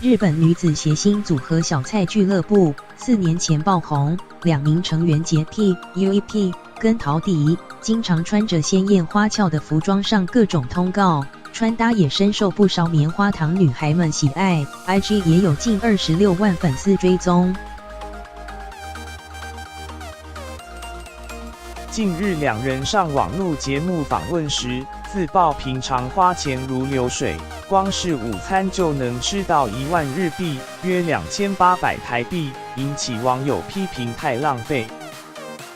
日本女子谐星组合小菜俱乐部4年前爆红，2名成员洁癖、UEP 跟陶迪，经常穿着鲜艳花俏的服装上各种通告，穿搭也深受不少棉花糖女孩们喜爱 ，IG 也有近26万粉丝追踪。近日两人上网路节目访问时，自曝平常花钱如流水，光是午餐就能吃到1万日币，约2800台币，引起网友批评太浪费。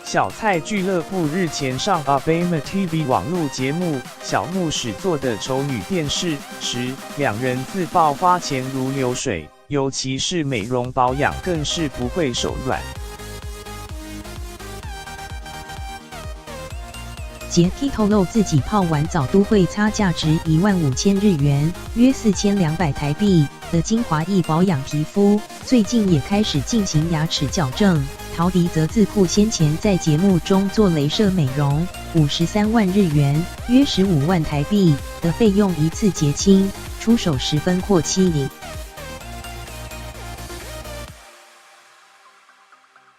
小菜俱乐部日前上 ABEMA TV 网路节目《小牧史做的丑女电视》时，两人自曝花钱如流水，尤其是美容保养更是不会手软。洁癖透露自己泡完澡都会擦价值15000日元约4200台币的精华液保养皮肤，最近也开始进行牙齿矫正。陶迪则自曝先前在节目中做雷射美容，53万日元约15万台币的费用一次结清，出手十分阔气。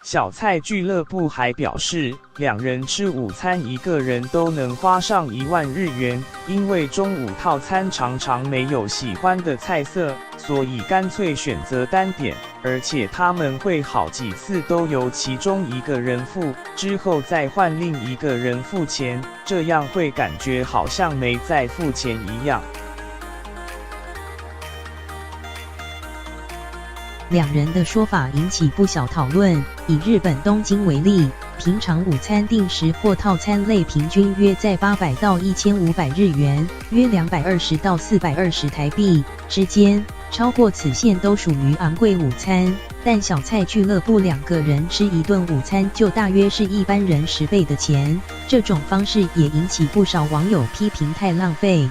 小菜俱乐部还表示，两人吃午餐一个人都能花上1万日元，因为中午套餐常常没有喜欢的菜色，所以干脆选择单点，而且他们会好几次都由其中一个人付，之后再换另一个人付钱，这样会感觉好像没在付钱一样。两人的说法引起不小讨论。以日本东京为例，平常午餐定时或套餐类平均约在800到1500日元，约220到420台币之间，超过此线都属于昂贵午餐。但小菜俱乐部2个人吃一顿午餐就大约是一般人10倍的钱，这种方式也引起不少网友批评太浪费。